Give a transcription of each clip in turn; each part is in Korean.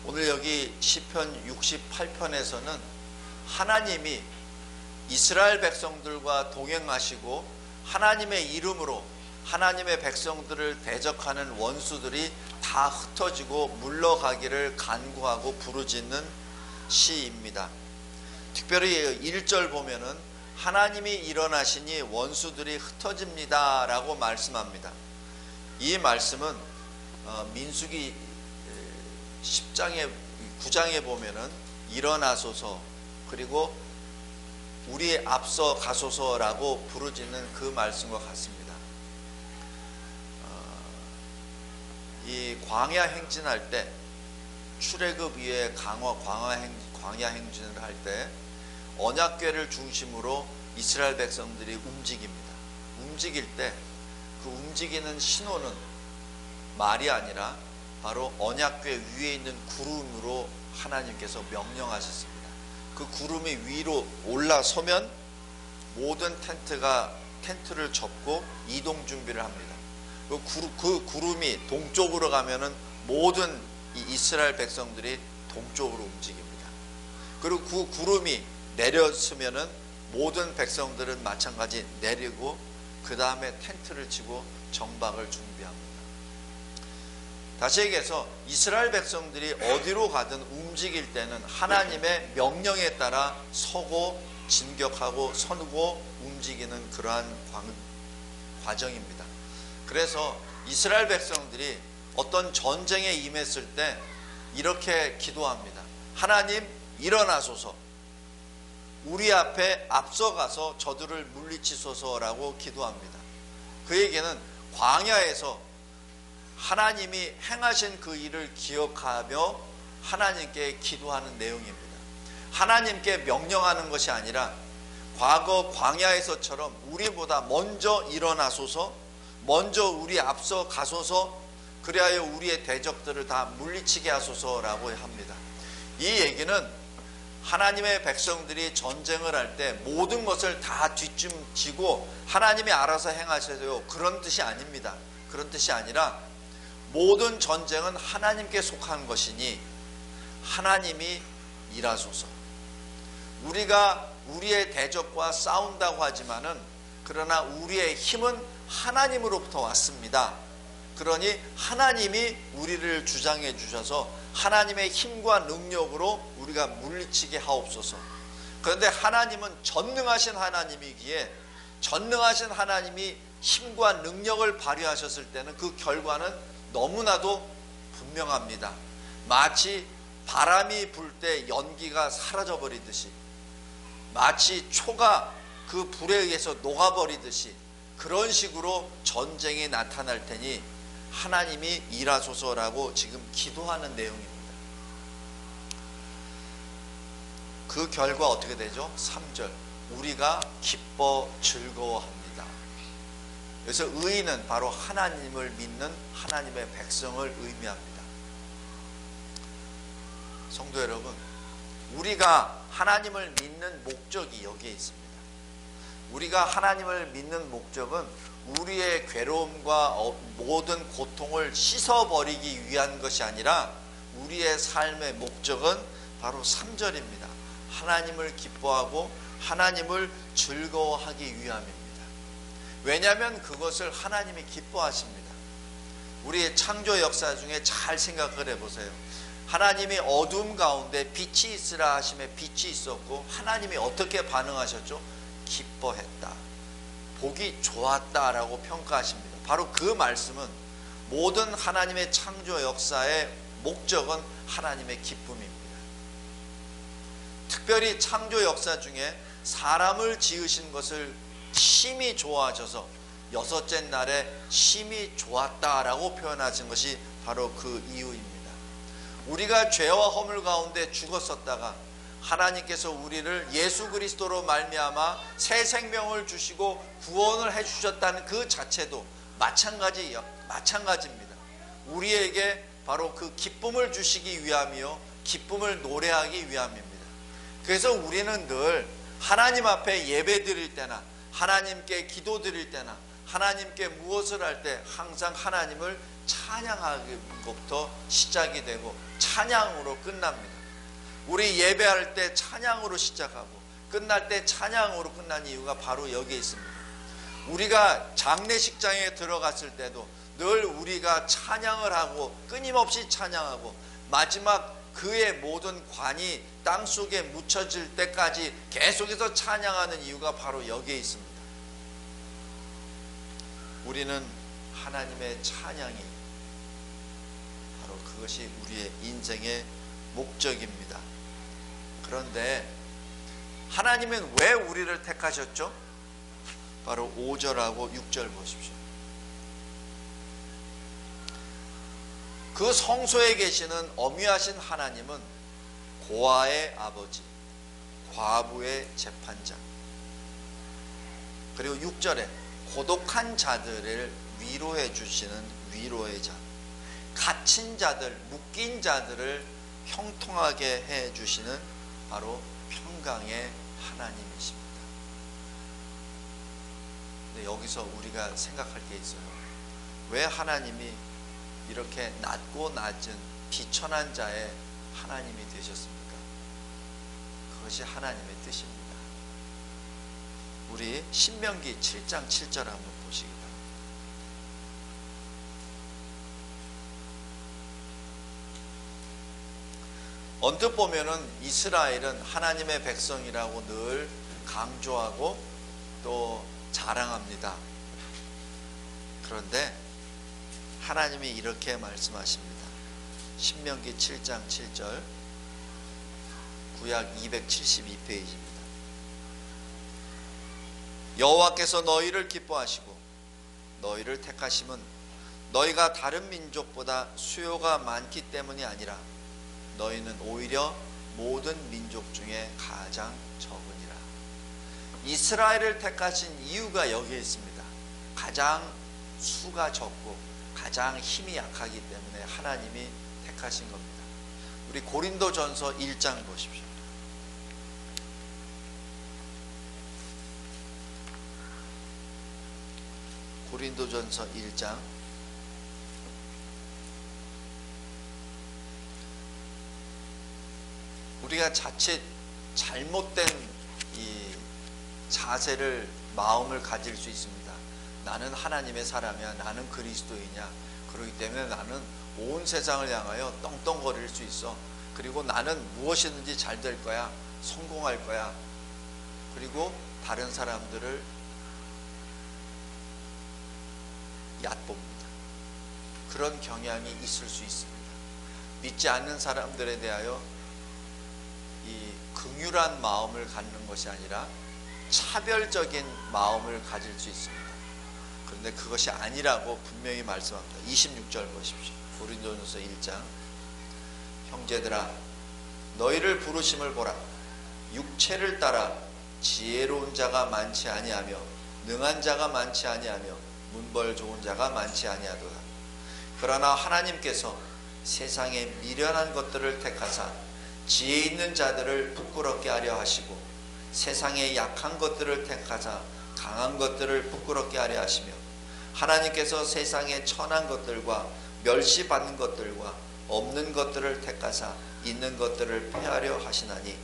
오늘 여기 시편 68편에서는 하나님이 이스라엘 백성들과 동행하시고 하나님의 이름으로 하나님의 백성들을 대적하는 원수들이 다 흩어지고 물러가기를 간구하고 부르짖는 시입니다. 특별히 1절 보면은 하나님이 일어나시니 원수들이 흩어집니다 라고 말씀합니다. 이 말씀은 민수기 9장에 보면은 일어나소서 그리고 우리 앞서 가소서라고 부르짖는 그 말씀과 같습니다. 이 광야 행진할 때 출애굽 이후에 광야 행진을 할 때 언약궤를 중심으로 이스라엘 백성들이 움직입니다. 움직일 때 그 움직이는 신호는 말이 아니라 바로 언약궤 위에 있는 구름으로 하나님께서 명령하셨습니다. 그 구름이 위로 올라서면 모든 텐트를 접고 이동 준비를 합니다. 그 구름이 동쪽으로 가면은 모든 이스라엘 백성들이 동쪽으로 움직입니다. 그리고 그 구름이 내렸으면은 모든 백성들은 마찬가지 내리고 그 다음에 텐트를 치고 정박을 준비합니다. 다시 얘기해서 이스라엘 백성들이 어디로 가든 움직일 때는 하나님의 명령에 따라 서고 진격하고 서고 움직이는 그러한 과정입니다. 그래서 이스라엘 백성들이 어떤 전쟁에 임했을 때 이렇게 기도합니다. 하나님 일어나소서, 우리 앞에 앞서가서 저들을 물리치소서라고 기도합니다. 그 얘기는 광야에서 하나님이 행하신 그 일을 기억하며 하나님께 기도하는 내용입니다. 하나님께 명령하는 것이 아니라 과거 광야에서처럼 우리보다 먼저 일어나소서, 먼저 우리 앞서 가소서, 그리하여 우리의 대적들을 다 물리치게 하소서라고 합니다. 이 얘기는 하나님의 백성들이 전쟁을 할 때 모든 것을 다 뒷짐지고 하나님이 알아서 행하셔요, 그런 뜻이 아닙니다. 그런 뜻이 아니라 모든 전쟁은 하나님께 속한 것이니 하나님이 일하소서. 우리가 우리의 대적과 싸운다고 하지만은 그러나 우리의 힘은 하나님으로부터 왔습니다. 그러니 하나님이 우리를 주장해 주셔서 하나님의 힘과 능력으로 우리가 물리치게 하옵소서. 그런데 하나님은 전능하신 하나님이기에 전능하신 하나님이 힘과 능력을 발휘하셨을 때는 그 결과는 너무나도 분명합니다. 마치 바람이 불 때 연기가 사라져 버리듯이, 마치 초가 그 불에 의해서 녹아버리듯이 그런 식으로 전쟁이 나타날 테니 하나님이 일하소서라고 지금 기도하는 내용입니다. 그 결과 어떻게 되죠? 3절 우리가 기뻐 즐거워합니다. 그래서 의인은 바로 하나님을 믿는 하나님의 백성을 의미합니다. 성도 여러분, 우리가 하나님을 믿는 목적이 여기에 있습니다. 우리가 하나님을 믿는 목적은 우리의 괴로움과 모든 고통을 씻어버리기 위한 것이 아니라 우리의 삶의 목적은 바로 3절입니다. 하나님을 기뻐하고 하나님을 즐거워하기 위함입니다. 왜냐하면 그것을 하나님이 기뻐하십니다. 우리의 창조 역사 중에 잘 생각을 해보세요. 하나님이 어둠 가운데 빛이 있으라 하심에 빛이 있었고 하나님이 어떻게 반응하셨죠? 기뻐했다, 보기 좋았다라고 평가하십니다. 바로 그 말씀은 모든 하나님의 창조 역사의 목적은 하나님의 기쁨입니다. 특별히 창조 역사 중에 사람을 지으신 것을 심히 좋아하셔서 여섯째 날에 심히 좋았다라고 표현하신 것이 바로 그 이유입니다. 우리가 죄와 허물 가운데 죽었었다가 하나님께서 우리를 예수 그리스도로 말미암아 새 생명을 주시고 구원을 해주셨다는 그 자체도 마찬가지입니다. 우리에게 바로 그 기쁨을 주시기 위함이요 기쁨을 노래하기 위함입니다. 그래서 우리는 늘 하나님 앞에 예배 드릴 때나 하나님께 기도 드릴 때나 하나님께 무엇을 할 때 항상 하나님을 찬양하는 것부터 시작이 되고 찬양으로 끝납니다. 우리 예배할 때 찬양으로 시작하고 끝날 때 찬양으로 끝난 이유가 바로 여기에 있습니다. 우리가 장례식장에 들어갔을 때도 늘 우리가 찬양을 하고 끊임없이 찬양하고 마지막 그의 모든 관이 땅속에 묻혀질 때까지 계속해서 찬양하는 이유가 바로 여기에 있습니다. 우리는 하나님의 찬양이 바로 그것이 우리의 인생의 목적입니다. 그런데 하나님은 왜 우리를 택하셨죠? 바로 5절하고 6절 보십시오. 그 성소에 계시는 엄위하신 하나님은 고아의 아버지, 과부의 재판장, 그리고 6절에 고독한 자들을 위로해 주시는 위로의 자, 갇힌 자들, 묶인 자들을 형통하게 해 주시는 바로 평강의 하나님이십니다. 근데 여기서 우리가 생각할 게 있어요. 왜 하나님이 이렇게 낮고 낮은 비천한 자의 하나님이 되셨습니까? 그것이 하나님의 뜻입니다. 우리 신명기 7장 7절 한번 보시기 바랍니다. 언뜻 보면은 이스라엘은 하나님의 백성이라고 늘 강조하고 또 자랑합니다. 그런데 하나님이 이렇게 말씀하십니다. 신명기 7장 7절, 구약 272페이지입니다. 여호와께서 너희를 기뻐하시고 너희를 택하심은 너희가 다른 민족보다 수요가 많기 때문이 아니라 너희는 오히려 모든 민족 중에 가장 적으니라. 이스라엘을 택하신 이유가 여기에 있습니다. 가장 수가 적고 가장 힘이 약하기 때문에 하나님이 택하신 겁니다. 우리 고린도전서 1장 보십시오. 고린도전서 1장 우리가 자칫 잘못된 이 자세를 마음을 가질 수 있습니다. 나는 하나님의 사람이야, 나는 그리스도이냐, 그렇기 때문에 나는 온 세상을 향하여 떵떵거릴 수 있어. 그리고 나는 무엇이든지 잘 될 거야, 성공할 거야. 그리고 다른 사람들을 얕봅니다. 그런 경향이 있을 수 있습니다. 믿지 않는 사람들에 대하여 이 긍휼한 마음을 갖는 것이 아니라 차별적인 마음을 가질 수 있습니다. 그런데 그것이 아니라고 분명히 말씀합니다. 26절 보십시오. 고린도전서 1장. 형제들아, 너희를 부르심을 보라. 육체를 따라 지혜로운 자가 많지 아니하며 능한 자가 많지 아니하며 문벌 좋은 자가 많지 아니하도다. 그러나 하나님께서 세상에 미련한 것들을 택하사 지혜 있는 자들을 부끄럽게 하려 하시고 세상에 약한 것들을 택하사 강한 것들을 부끄럽게 하려 하시며 하나님께서 세상에 천한 것들과 멸시받는 것들과 없는 것들을 택하사 있는 것들을 폐하려 하시나니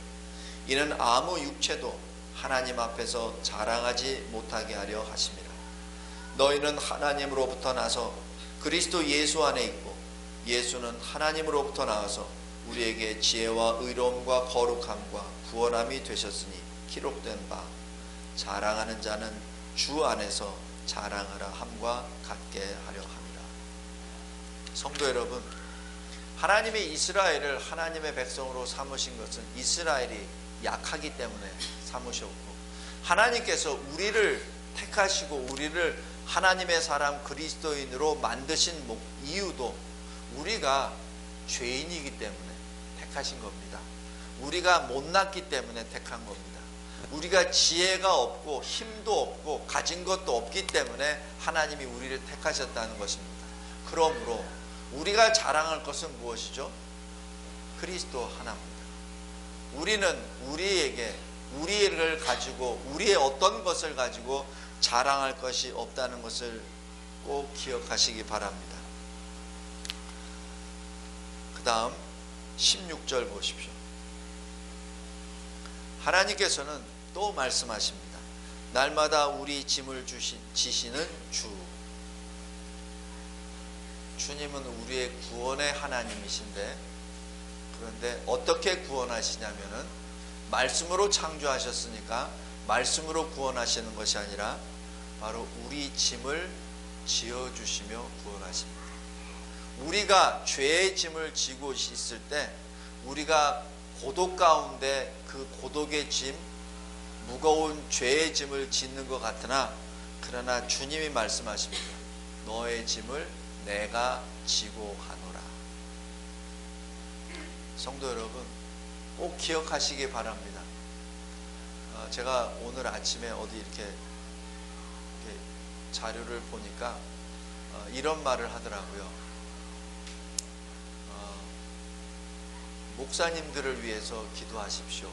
이는 아무 육체도 하나님 앞에서 자랑하지 못하게 하려 하심이라. 너희는 하나님으로부터 나서 그리스도 예수 안에 있고 예수는 하나님으로부터 나와서 우리에게 지혜와 의로움과 거룩함과 구원함이 되셨으니 기록된 바 자랑하는 자는 주 안에서 자랑하라 함과 같게 하려 함이라. 성도 여러분, 하나님이 이스라엘을 하나님의 백성으로 삼으신 것은 이스라엘이 약하기 때문에 삼으셨고, 하나님께서 우리를 택하시고 우리를 하나님의 사람 그리스도인으로 만드신 이유도 우리가 죄인이기 때문에 택하신 겁니다. 우리가 못났기 때문에 택한 겁니다. 우리가 지혜가 없고 힘도 없고 가진 것도 없기 때문에 하나님이 우리를 택하셨다는 것입니다. 그러므로 우리가 자랑할 것은 무엇이죠? 그리스도 하나입니다. 우리는 우리를 가지고 우리의 어떤 것을 가지고 자랑할 것이 없다는 것을 꼭 기억하시기 바랍니다. 그 다음 16절 보십시오. 하나님께서는 또 말씀하십니다. 날마다 우리 짐을 지시는 주. 주님은 우리의 구원의 하나님이신데, 그런데 어떻게 구원하시냐면은 말씀으로 창조하셨으니까 말씀으로 구원하시는 것이 아니라 바로 우리 짐을 지어주시며 구원하십니다. 우리가 죄의 짐을 지고 있을 때 우리가 고독 가운데 그 고독의 짐, 무거운 죄의 짐을 짓는 것 같으나, 그러나 주님이 말씀하십니다. 너의 짐을 내가 지고 가노라. 성도 여러분, 꼭 기억하시기 바랍니다. 제가 오늘 아침에 어디 이렇게 자료를 보니까 이런 말을 하더라고요. 목사님들을 위해서 기도하십시오.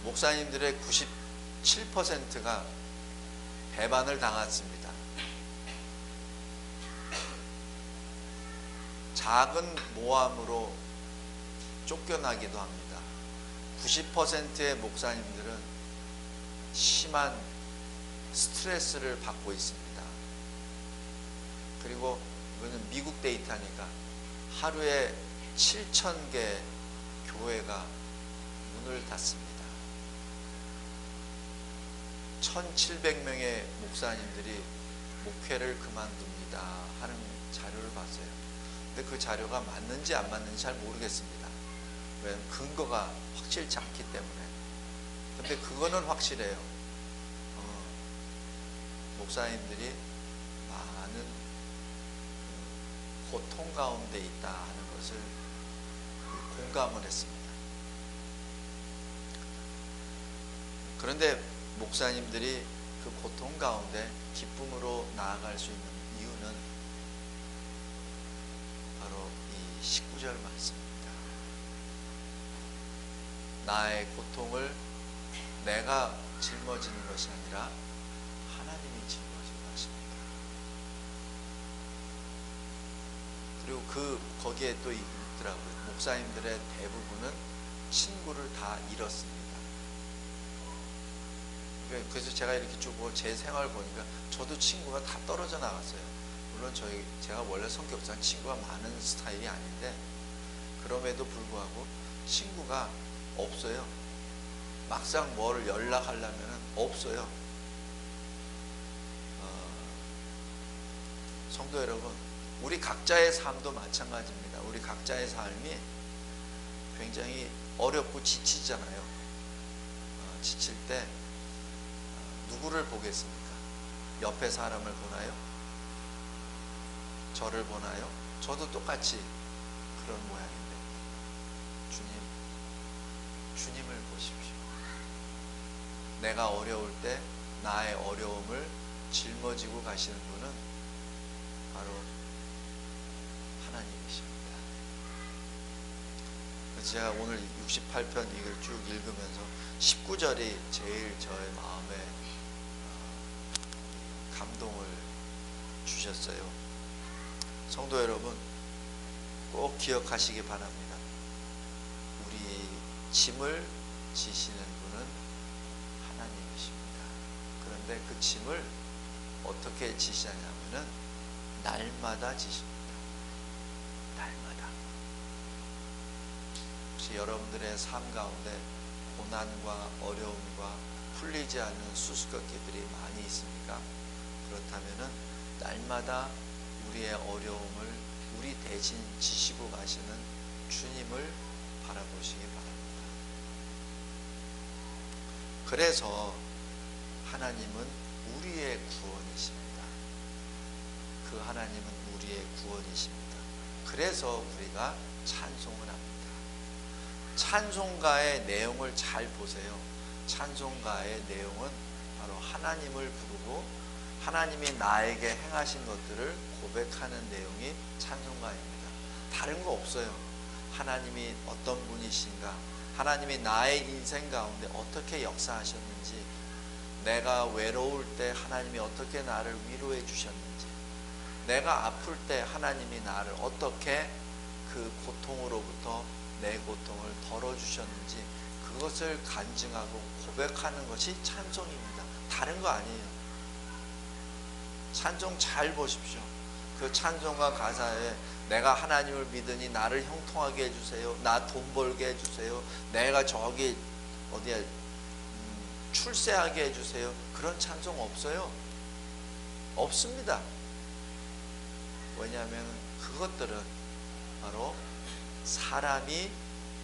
목사님들의 97%가 배반을 당했습니다. 작은 모함으로 쫓겨나기도 합니다. 90%의 목사님들은 심한 스트레스를 받고 있습니다. 그리고 이거는 미국 데이터니까 하루에 7,000개 교회가 문을 닫습니다. 1,700명의 목사님들이 목회를 그만둡니다 하는 자료를 봤어요. 근데 그 자료가 맞는지 안 맞는지 잘 모르겠습니다. 왜냐하면 근거가 확실치 않기 때문에. 근데 그거는 확실해요. 목사님들이 많은 고통 가운데 있다 하는 것을 공감을 했습니다. 그런데 목사님들이 그 고통 가운데 기쁨으로 나아갈 수 있는 이유는 바로 이 19절 말씀입니다. 나의 고통을 내가 짊어지는 것이 아니라 하나님이 짊어지는 것입니다. 그리고 거기에 또 있더라고요. 목사님들의 대부분은 친구를 다 잃었습니다. 그래서 제가 이렇게 쭉 제 생활을 보니까 저도 친구가 다 떨어져 나갔어요. 물론 제가 원래 성격상 친구가 많은 스타일이 아닌데, 그럼에도 불구하고 친구가 없어요. 막상 뭘 연락하려면 없어요. 성도 여러분, 우리 각자의 삶도 마찬가지입니다. 우리 각자의 삶이 굉장히 어렵고 지치잖아요. 지칠 때 누구를 보겠습니까? 옆에 사람을 보나요? 저를 보나요? 저도 똑같이 그런 모양인데, 주님을 보십시오. 내가 어려울 때 나의 어려움을 짊어지고 가시는 분은 바로 하나님이십니다. 그래서 제가 오늘 68편 이걸 쭉 읽으면서 19절이 제일 저의 마음에 감동을 주셨어요. 성도 여러분, 꼭 기억하시기 바랍니다. 우리 짐을 지시는 분은 하나님이십니다. 그런데 그 짐을 어떻게 지시하냐면은 날마다 지십니다. 날마다. 혹시 여러분들의 삶 가운데 고난과 어려움과 풀리지 않는 수수께끼들이 많이 있습니까? 그렇다면은 날마다 우리의 어려움을 우리 대신 지시고 가시는 주님을 바라보시기 바랍니다. 그래서 하나님은 우리의 구원이십니다. 그 하나님은 우리의 구원이십니다. 그래서 우리가 찬송을 합니다. 찬송가의 내용을 잘 보세요. 찬송가의 내용은 바로 하나님을 부르고 하나님이 나에게 행하신 것들을 고백하는 내용이 찬송가입니다. 다른 거 없어요. 하나님이 어떤 분이신가, 하나님이 나의 인생 가운데 어떻게 역사하셨는지, 내가 외로울 때 하나님이 어떻게 나를 위로해 주셨는지, 내가 아플 때 하나님이 나를 어떻게 그 고통으로부터 내 고통을 덜어주셨는지 그것을 간증하고 고백하는 것이 찬송입니다. 다른 거 아니에요. 찬송 잘 보십시오. 그 찬송가 가사에 내가 하나님을 믿으니 나를 형통하게 해주세요. 나 돈 벌게 해주세요. 내가 저기 어디에 출세하게 해주세요. 그런 찬송 없어요. 없습니다. 왜냐하면 그것들은 바로 사람이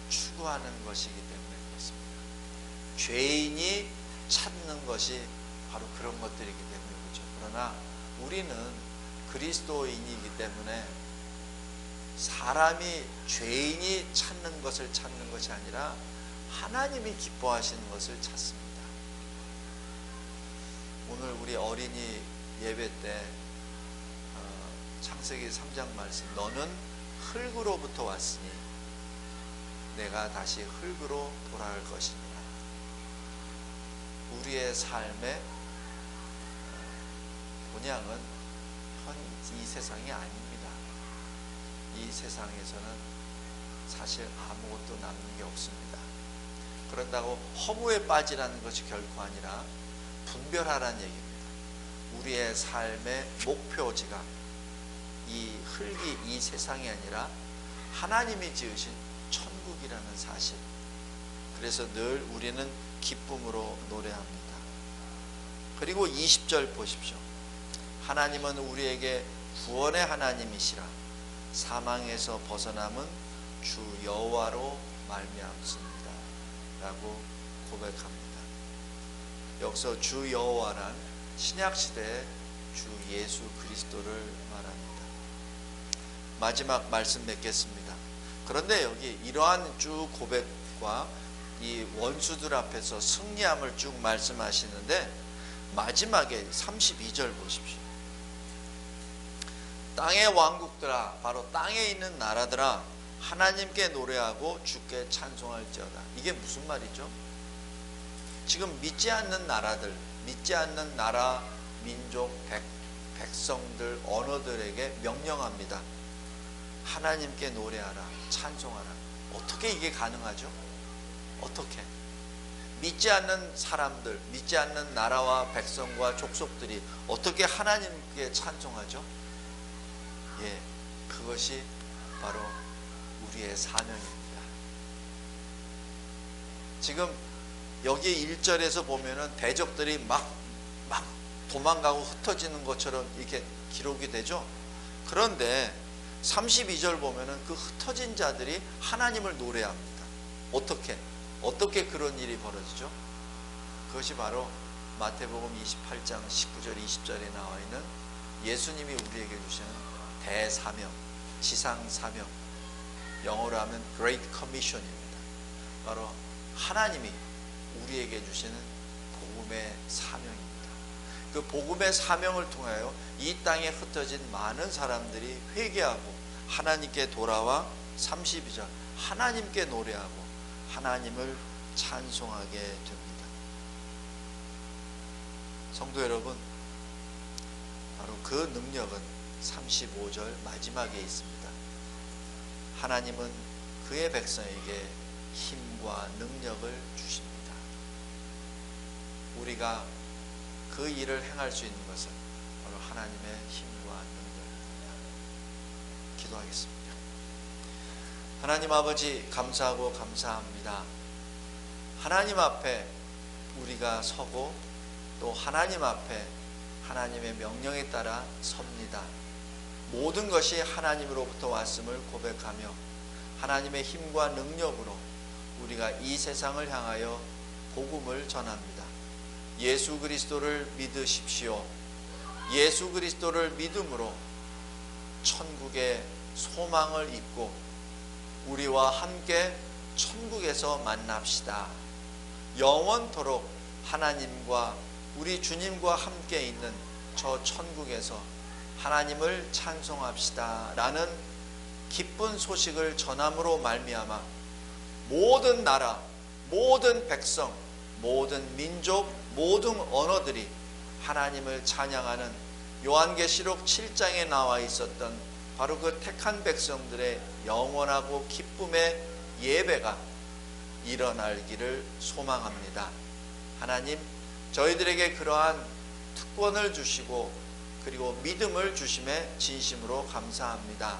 추구하는 것이기 때문에 그렇습니다. 죄인이 찾는 것이 바로 그런 것들이기 때문에 그렇죠. 그러나 우리는 그리스도인이기 때문에 사람이 죄인이 찾는 것을 찾는 것이 아니라 하나님이 기뻐하시는 것을 찾습니다. 오늘 우리 어린이 예배 때 창세기 3장 말씀, 너는 흙으로부터 왔으니 내가 다시 흙으로 돌아갈 것이니라. 우리의 삶의 본향은 이 세상이 아닙니다. 이 세상에서는 사실 아무것도 남는 게 없습니다. 그런다고 허무에 빠지라는 것이 결코 아니라 분별하라는 얘기입니다. 우리의 삶의 목표지가 이 흙이 이 세상이 아니라 하나님이 지으신 천국이라는 사실. 그래서 늘 우리는 기쁨으로 노래합니다. 그리고 20절 보십시오. 하나님은 우리에게 구원의 하나님이시라. 사망에서 벗어남은 주 여호와로 말미암습니다 라고 고백합니다. 여기서 주 여호와란 신약시대의 주 예수 그리스도를 말합니다. 마지막 말씀 맺겠습니다. 그런데 여기 이러한 쭉 고백과 이 원수들 앞에서 승리함을 쭉 말씀하시는데 마지막에 32절 보십시오. 땅의 왕국들아, 바로 땅에 있는 나라들아, 하나님께 노래하고 주께 찬송할지어다. 이게 무슨 말이죠? 지금 믿지 않는 나라들, 믿지 않는 나라, 민족, 백성들, 언어들에게 명령합니다. 하나님께 노래하라, 찬송하라. 어떻게 이게 가능하죠? 어떻게? 믿지 않는 사람들, 믿지 않는 나라와 백성과 족속들이 어떻게 하나님께 찬송하죠? 예, 그것이 바로 우리의 사명입니다. 지금 여기 1절에서 보면은 대적들이 막 도망가고 흩어지는 것처럼 이렇게 기록이 되죠. 그런데 32절 보면은 그 흩어진 자들이 하나님을 노래합니다. 어떻게 그런 일이 벌어지죠? 그것이 바로 마태복음 28장 19절 20절에 나와 있는 예수님이 우리에게 주시는 대사명, 지상사명, 영어로 하면 Great Commission입니다. 바로 하나님이 우리에게 주시는 복음의 사명입니다. 그 복음의 사명을 통하여 이 땅에 흩어진 많은 사람들이 회개하고 하나님께 돌아와 32절 하나님께 노래하고 하나님을 찬송하게 됩니다. 성도 여러분, 바로 그 능력은 35절 마지막에 있습니다. 하나님은 그의 백성에게 힘과 능력을 주십니다. 우리가 그 일을 행할 수 있는 것은 바로 하나님의 힘과 능력입니다. 기도하겠습니다. 하나님 아버지, 감사하고 감사합니다. 하나님 앞에 우리가 서고 또 하나님 앞에 하나님의 명령에 따라 섭니다. 모든 것이 하나님으로부터 왔음을 고백하며 하나님의 힘과 능력으로 우리가 이 세상을 향하여 복음을 전합니다. 예수 그리스도를 믿으십시오. 예수 그리스도를 믿음으로 천국의 소망을 입고 우리와 함께 천국에서 만납시다. 영원토록 하나님과 우리 주님과 함께 있는 저 천국에서 하나님을 찬송합시다 라는 기쁜 소식을 전함으로 말미암아 모든 나라, 모든 백성, 모든 민족, 모든 언어들이 하나님을 찬양하는 요한계시록 7장에 나와 있었던 바로 그 택한 백성들의 영원하고 기쁨의 예배가 일어나기를 소망합니다. 하나님, 저희들에게 그러한 특권을 주시고 그리고 믿음을 주심에 진심으로 감사합니다.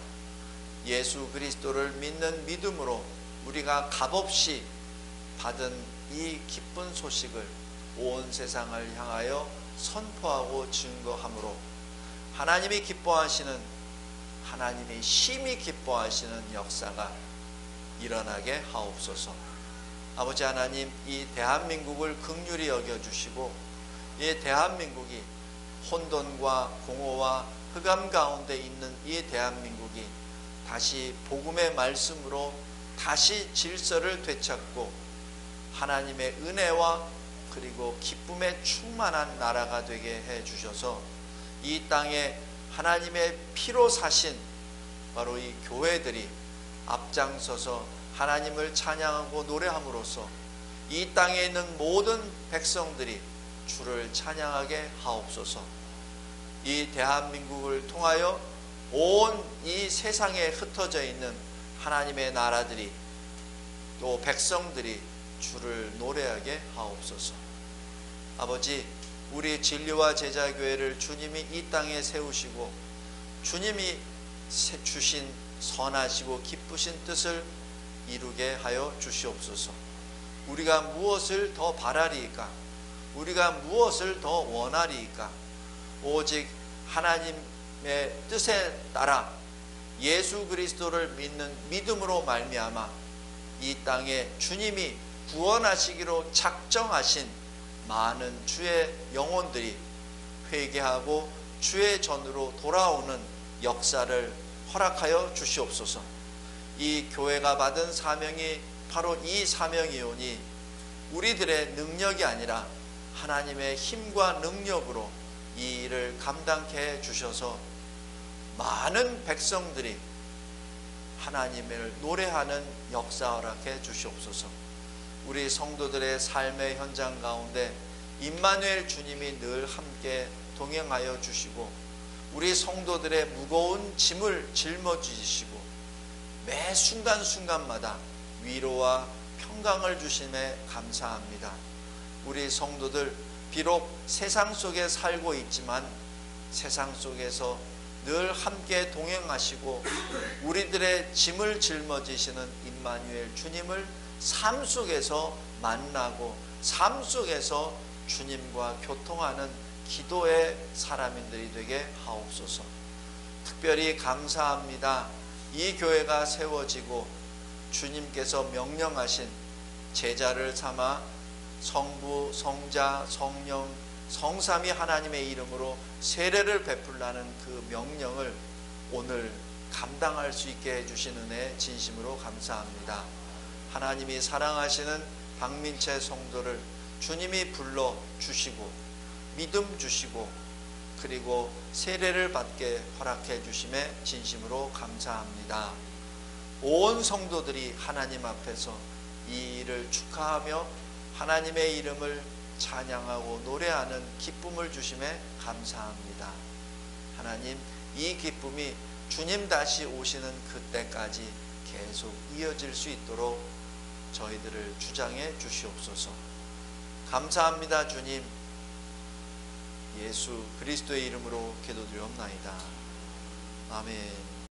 예수 그리스도를 믿는 믿음으로 우리가 값없이 받은 이 기쁜 소식을 온 세상을 향하여 선포하고 증거함으로 하나님이 기뻐하시는, 하나님이 심히 기뻐하시는 역사가 일어나게 하옵소서. 아버지 하나님, 이 대한민국을 긍휼히 여겨주시고 이 대한민국이 혼돈과 공허와 흑암 가운데 있는 이 대한민국이 다시 복음의 말씀으로 다시 질서를 되찾고 하나님의 은혜와 그리고 기쁨에 충만한 나라가 되게 해 주셔서 이 땅에 하나님의 피로 사신 바로 이 교회들이 앞장서서 하나님을 찬양하고 노래함으로써 이 땅에 있는 모든 백성들이 주를 찬양하게 하옵소서. 이 대한민국을 통하여 온 이 세상에 흩어져 있는 하나님의 나라들이 또 백성들이 주를 노래하게 하옵소서. 아버지, 우리 진리와 제자교회를 주님이 이 땅에 세우시고 주님이 주신 선하시고 기쁘신 뜻을 이루게 하여 주시옵소서. 우리가 무엇을 더 바라리이까? 우리가 무엇을 더 원하리이까? 오직 하나님의 뜻에 따라 예수 그리스도를 믿는 믿음으로 말미암아 이 땅에 주님이 구원하시기로 작정하신 많은 주의 영혼들이 회개하고 주의 전으로 돌아오는 역사를 허락하여 주시옵소서. 이 교회가 받은 사명이 바로 이 사명이오니 우리들의 능력이 아니라 하나님의 힘과 능력으로 이 일을 감당케 해 주셔서 많은 백성들이 하나님을 노래하는 역사 허락해 주시옵소서. 우리 성도들의 삶의 현장 가운데 임마누엘 주님이 늘 함께 동행하여 주시고 우리 성도들의 무거운 짐을 짊어지시고 매 순간순간마다 위로와 평강을 주심에 감사합니다. 우리 성도들 비록 세상 속에 살고 있지만 세상 속에서 늘 함께 동행하시고 우리들의 짐을 짊어지시는 임마누엘 주님을 삶 속에서 만나고 삶 속에서 주님과 교통하는 기도의 사람들이 되게 하옵소서. 특별히 감사합니다. 이 교회가 세워지고 주님께서 명령하신 제자를 삼아 성부, 성자, 성령, 성삼위 하나님의 이름으로 세례를 베풀라는 그 명령을 오늘 감당할 수 있게 해주신 은혜 진심으로 감사합니다. 하나님이 사랑하시는 박민채 성도를 주님이 불러 주시고 믿음 주시고 그리고 세례를 받게 허락해 주심에 진심으로 감사합니다. 온 성도들이 하나님 앞에서 이 일을 축하하며 하나님의 이름을 찬양하고 노래하는 기쁨을 주심에 감사합니다. 하나님, 이 기쁨이 주님 다시 오시는 그때까지 계속 이어질 수 있도록 저희들을 주장해 주시옵소서. 감사합니다. 주님, 예수 그리스도의 이름으로 기도드리옵나이다. 아멘.